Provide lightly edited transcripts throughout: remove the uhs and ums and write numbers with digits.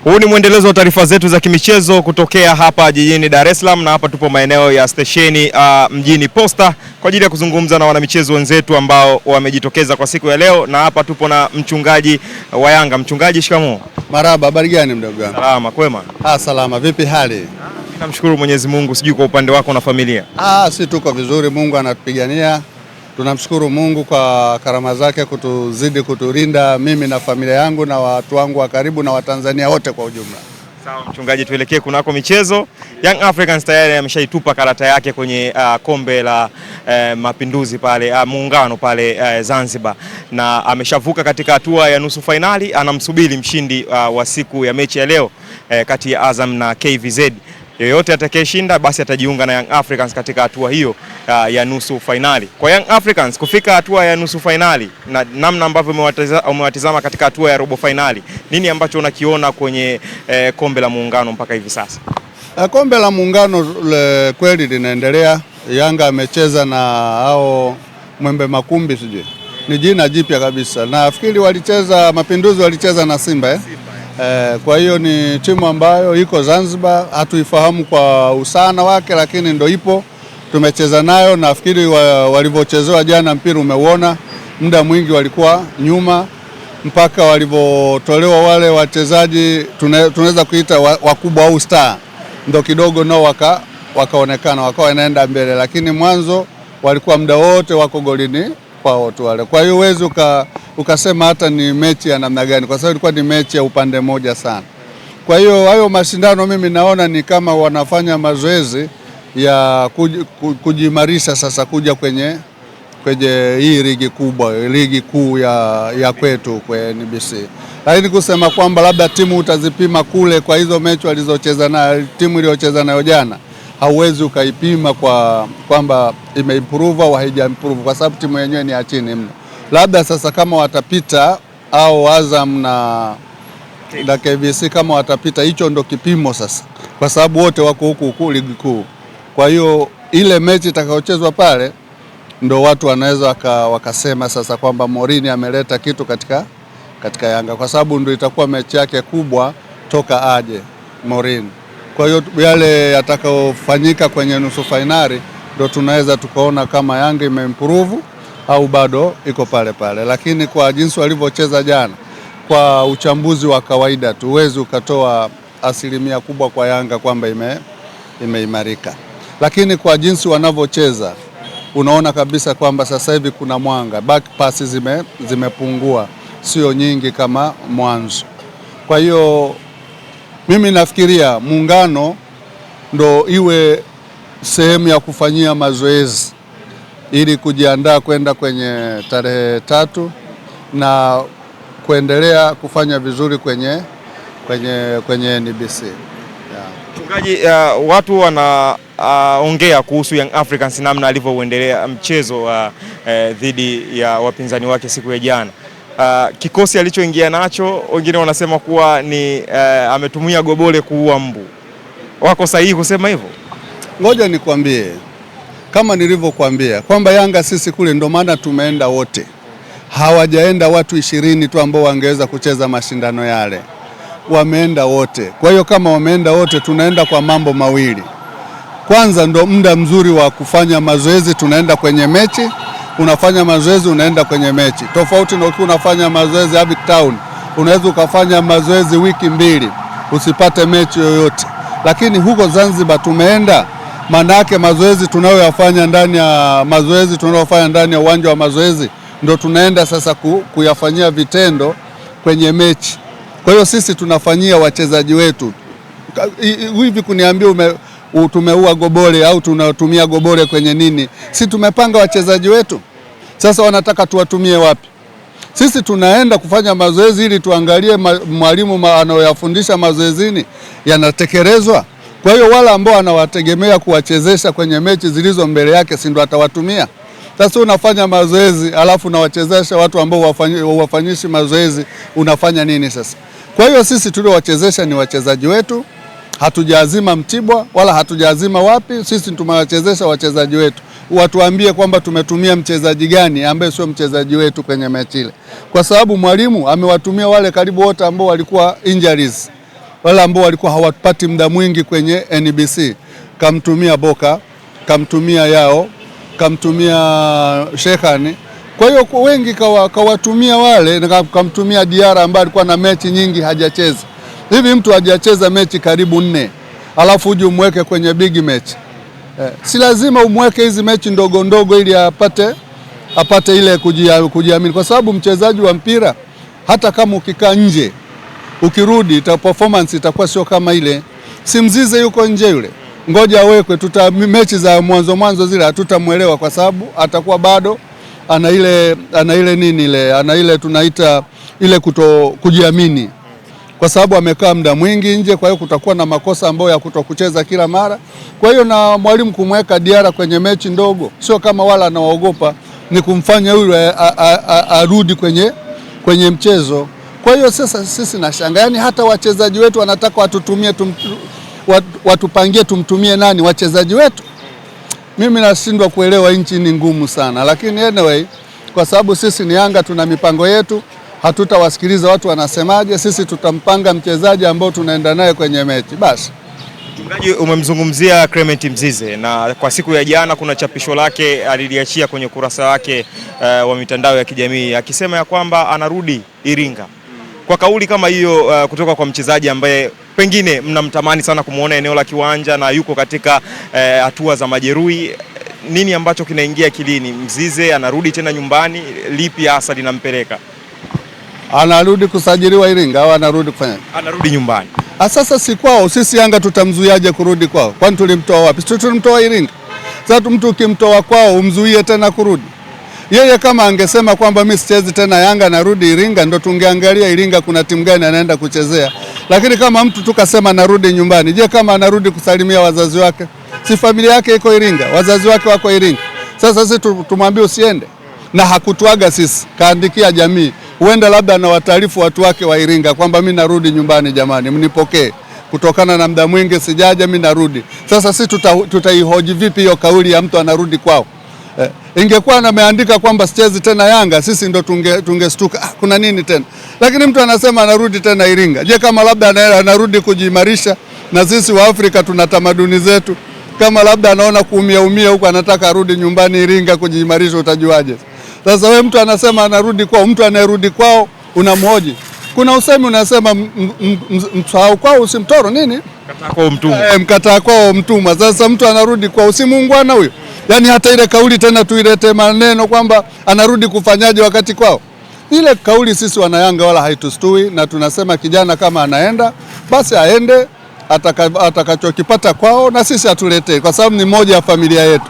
Huu ni mwendelezo wa taarifa zetu za kimichezo kutokea hapa jijini Dar es Salaam, na hapa tupo maeneo ya stesheni mjini Posta kwa ajili ya kuzungumza na wanamichezo wenzetu ambao wamejitokeza kwa siku ya leo, na hapa tupo na mchungaji wa Yanga. Mchungaji, shikamoo. Marhaba, habari gani mdogo wangu? Salama, kwema? Salama, vipi hali? Namshukuru Mwenyezi Mungu, sijui kwa upande wako na familia. Si tuko vizuri, Mungu anatupigania. Tunamshukuru Mungu kwa karama zake kutuzidi kutulinda mimi na familia yangu na watu wangu wa karibu na Watanzania wote kwa ujumla. Sawa mchungaji, tuelekee kunako michezo. Young Africans tayari ameshaitupa karata yake kwenye kombe la Mapinduzi pale Muungano pale Zanzibar, na ameshavuka katika hatua ya nusu fainali. Anamsubiri mshindi wa siku ya mechi ya leo kati ya Azam na KVZ. Yoyote atakayeshinda basi atajiunga na Young Africans katika hatua hiyo ya nusu fainali. Kwa Young Africans kufika hatua ya nusu fainali na namna ambavyo umewatizama katika hatua ya robo fainali, nini ambacho unakiona kwenye kombe la Muungano mpaka hivi sasa? Kombe la Muungano kweli linaendelea. Yanga amecheza na hao Mwembe Makumbi, sijui ni jina jipya kabisa. Nafikiri walicheza Mapinduzi, walicheza na Simba. Kwa hiyo ni timu ambayo iko Zanzibar, hatuifahamu kwa usana wake, lakini ndo ipo, tumecheza nayo. Nafikiri walivyochezewa jana mpira umeuona, muda mwingi walikuwa nyuma mpaka walivyotolewa wale wachezaji tunaweza kuita wakubwa au star, ndo kidogo nao wakaonekana wakawa wanaenda mbele, lakini mwanzo walikuwa muda wote wako golini kwa watu wale. Kwa hiyo huwezi ukasema hata ni mechi ya namna gani, kwa sababu ilikuwa ni mechi ya upande mmoja sana. Kwa hiyo hayo mashindano mimi naona ni kama wanafanya mazoezi ya kujimarisha sasa kuja kwenye hii ligi kubwa, ligi kuu ya kwetu kwa NBC. Lakini kusema kwamba labda timu utazipima kule kwa hizo mechi walizocheza na timu iliyocheza nayo jana, hauwezi ukaipima kwa kwamba imeimprove au haijaimprove, kwa sababu timu yenyewe ni ya chini mno. Labda sasa kama watapita au Azam na KVC kama watapita, hicho ndo kipimo sasa, kwa sababu wote wako huku ligi kuu. Kwa hiyo ile mechi itakayochezwa pale ndo watu wanaweza wakasema sasa kwamba Morini ameleta kitu katika Yanga, kwa sababu ndo itakuwa mechi yake kubwa toka aje Morini. Kwa hiyo yale yatakayofanyika kwenye nusu fainali ndo tunaweza tukaona kama Yanga imeimprove au bado iko pale pale. Lakini kwa jinsi walivyocheza jana, kwa uchambuzi wa kawaida tu, huwezi ukatoa asilimia kubwa kwa Yanga kwamba imeimarika. Lakini kwa jinsi wanavyocheza unaona kabisa kwamba sasa hivi kuna mwanga, back pass zimepungua, sio nyingi kama mwanzo. Kwa hiyo mimi nafikiria Muungano ndo iwe sehemu ya kufanyia mazoezi ili kujiandaa kwenda kwenye tarehe 3 na kuendelea kufanya vizuri kwenye NBC. Mchungaji, watu wanaongea kuhusu Young Africans namna alivyouendelea mchezo dhidi ya wapinzani wake siku ya jana. Kikosi alichoingia nacho, wengine wanasema kuwa ni ametumia gobole kuua mbu. Wako sahihi kusema hivyo? Ngoja nikwambie, kama nilivyokuambia kwamba Yanga sisi kule ndo maana tumeenda wote. Hawajaenda watu 20 tu ambao wangeweza kucheza mashindano yale. Wameenda wote. Kwa hiyo kama wameenda wote, tunaenda kwa mambo mawili. Kwanza ndo muda mzuri wa kufanya mazoezi, tunaenda kwenye mechi. Unafanya mazoezi unaenda kwenye mechi. Tofauti na ukiwa unafanya mazoezi Avic Town, unaweza ukafanya mazoezi wiki 2 usipate mechi yoyote. Lakini huko Zanzibar tumeenda, maana yake mazoezi tunayofanya ndani ya uwanja wa mazoezi ndo tunaenda sasa kuyafanyia vitendo kwenye mechi. Kwa hiyo sisi tunafanyia wachezaji wetu. Hivi kuniambia tumeua gobole au tunatumia gobole kwenye nini? Si tumepanga wachezaji wetu. Sasa wanataka tuwatumie wapi? Sisi tunaenda kufanya mazoezi ili tuangalie mwalimu anayoyafundisha mazoezini yanatekelezwa. Kwa hiyo wale ambao anawategemea kuwachezesha kwenye mechi zilizo mbele yake, si ndo atawatumia? Sasa unafanya mazoezi alafu unawachezesha watu ambao wafanyishi mazoezi, unafanya nini sasa? Kwa hiyo sisi tuliowachezesha ni wachezaji wetu. Hatujazima Mtibwa wala hatujazima wapi, sisi tumewachezesha wachezaji wetu. Watuambie kwamba tumetumia mchezaji gani ambaye sio mchezaji wetu kwenye mechi ile, kwa sababu mwalimu amewatumia wale karibu wote ambao walikuwa injuries wale ambao walikuwa hawapati muda mwingi kwenye NBC, kamtumia Boka, kamtumia Yao, kamtumia Shehani. Kwa hiyo wengi kawatumia wale, na kamtumia Diara ambaye alikuwa na mechi nyingi hajacheza. Hivi mtu hajacheza mechi karibu 4, alafu uje umweke kwenye big match. Si lazima umweke hizi mechi ndogo ndogo ili apate ile kujiamini, kwa sababu mchezaji wa mpira hata kama ukikaa nje ukirudi performance itakuwa sio kama ile. Si Mzize yuko nje yule, ngoja awekwe, mechi za mwanzo zile hatutamuelewa kwa sababu atakuwa bado ana ile tunaita ile kujiamini, kwa sababu amekaa muda mwingi nje. Kwa hiyo kutakuwa na makosa ambayo ya kutokucheza kila mara. Kwa hiyo na mwalimu kumweka Diara kwenye mechi ndogo sio kama wala anaogopa, ni kumfanya yule arudi kwenye mchezo. Kwa hiyo sasa sisi nashanga, yani hata wachezaji wetu wanataka watupangie tumtumie nani wachezaji wetu. Mimi nashindwa kuelewa, nchi ni ngumu sana, lakini anyway, kwa sababu sisi ni Yanga tuna mipango yetu, hatutawasikiliza watu wanasemaje. Sisi tutampanga mchezaji ambao tunaenda naye kwenye mechi basi. Mchungaji, umemzungumzia Clement Mzize, na kwa siku ya jana kuna chapisho lake aliliachia kwenye kurasa wake wa mitandao ya kijamii akisema ya kwamba anarudi Iringa. Kwa kauli kama hiyo kutoka kwa mchezaji ambaye pengine mnamtamani sana kumuona eneo la kiwanja na yuko katika hatua za majeruhi, nini ambacho kinaingia akilini? Mzize anarudi tena nyumbani, lipi hasa linampeleka? Anarudi kusajiliwa Iringa au anarudi kufanya? Anarudi nyumbani. Sasa si kwao, sisi Yanga tutamzuiaje kurudi kwao? Kwani tulimtoa wapi? Tulimtoa Iringa. Sasa mtu ukimtoa kwao umzuie tena kurudi? Yeye kama angesema kwamba mimi sichezi tena Yanga narudi Iringa, ndo tungeangalia Iringa kuna timu gani anaenda kuchezea. Lakini kama mtu tukasema narudi nyumbani, je, kama anarudi kusalimia wazazi wake? Si familia yake iko Iringa, wazazi wake wako Iringa. Sasa sisi tumwambie usiende? Na hakutuaga sisi, kaandikia jamii. Huenda labda na wataarifu watu wake wa Iringa kwamba mimi narudi nyumbani, jamani mnipokee, kutokana na muda mwingi sijaja, mimi narudi. Sasa sisi tutaihoji vipi hiyo kauli ya mtu anarudi kwao? Ingekuwa ameandika kwamba sichezi tena Yanga, sisi ndo tungestuka, kuna nini tena? Lakini mtu anasema anarudi tena Iringa. Je, kama labda anarudi kujiimarisha, na sisi wa Afrika tuna tamaduni zetu, kama labda anaona kuumia huko anataka arudi nyumbani Iringa kujiimarisha, utajuaje? Sasa wewe mtu anasema anarudi kwao, mtu anayerudi kwao unamhoji. Kuna usemi unasema msahau kwao usimtoro nini? Mkataa kwao mtumwa. Mkataa kwao mtumwa. Sasa mtu anarudi kwao, usimuungwana huyo. Yaani hata ile kauli tena tuilete maneno kwamba anarudi kufanyaje wakati kwao. Ile kauli sisi wana Yanga wala haitustui, na tunasema kijana kama anaenda basi aende, atakachokipata kwao na sisi atuletee, kwa sababu ni moja ya familia yetu.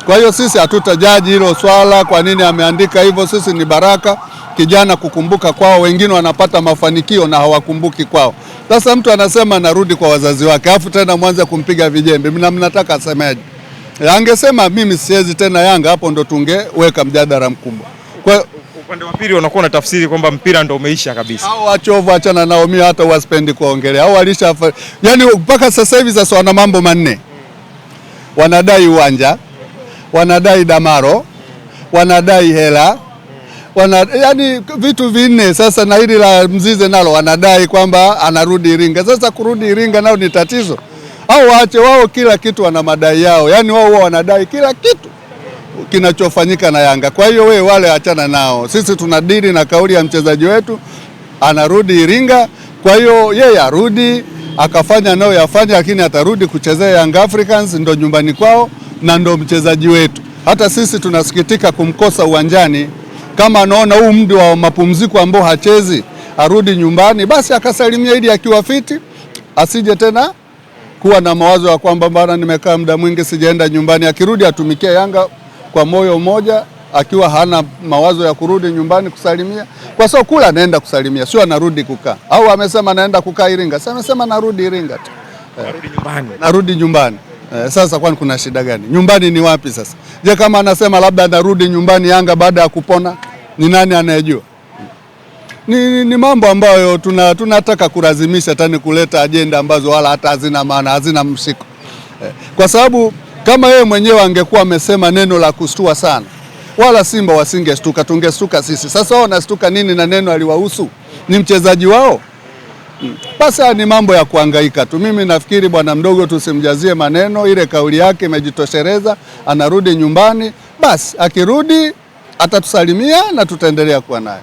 Kwa hiyo sisi hatutajaji hilo swala kwa nini ameandika hivyo. Sisi ni baraka kijana kukumbuka kwao, wengine wanapata mafanikio na hawakumbuki kwao. Sasa mtu anasema narudi kwa wazazi wake, afu tena mwanze kumpiga vijembe, mnataka asemeje? Angesema mimi siwezi tena Yanga, hapo ndo tungeweka mjadala mkubwa. Kwa upande wa pili unakuwa na tafsiri kwamba mpira ndo umeisha kabisa. Au wachovu achana nao, mimi hata waspendi kuongelea. Au walisha, yani mpaka sasa hivi sasa wana mambo manne. Wanadai uwanja, wanadai damaro, wanadai hela, yani vitu vinne. Sasa na hili la Mzize nalo wanadai kwamba anarudi Iringa. Sasa kurudi Iringa nao ni tatizo. Au waache wao, kila kitu wana madai yao. Yani wao wanadai kila kitu kinachofanyika na Yanga. Kwa hiyo wewe wale achana nao. Sisi tunadili na kauli ya mchezaji wetu anarudi Iringa. Kwa hiyo yeye arudi akafanya nao yafanya, lakini atarudi kuchezea Young Africans, ndo nyumbani kwao na ndo mchezaji wetu. Hata sisi tunasikitika kumkosa uwanjani. Kama anaona huu muda wa mapumziko ambao hachezi, arudi nyumbani basi akasalimia ili akiwa fiti, asije tena kuwa na mawazo ya kwamba bana nimekaa muda mwingi sijaenda nyumbani. Akirudi atumikia Yanga kwa moyo mmoja, akiwa hana mawazo ya kurudi nyumbani kusalimia, kwa sababu kula anaenda kusalimia, sio anarudi kukaa. Au amesema anaenda kukaa Iringa, sasa amesema narudi Iringa tu. Narudi nyumbani. Narudi nyumbani. Sasa kwani kuna shida gani? Nyumbani ni wapi sasa? Je, kama anasema labda anarudi nyumbani Yanga baada ya kupona, ni nani anayejua? Ni mambo ambayo tunataka kulazimisha tani kuleta ajenda ambazo wala hata hazina maana, hazina mshiko. Kwa sababu kama yeye mwenyewe angekuwa amesema neno la kustua sana, wala Simba wasingestuka, tungestuka sisi. Sasa wao wanastuka nini na neno aliwahusu? Ni mchezaji wao. Basi ni mambo ya kuhangaika tu. Mimi nafikiri bwana mdogo tusimjazie maneno, ile kauli yake imejitosheleza, anarudi nyumbani. Basi akirudi atatusalimia na tutaendelea kuwa naye.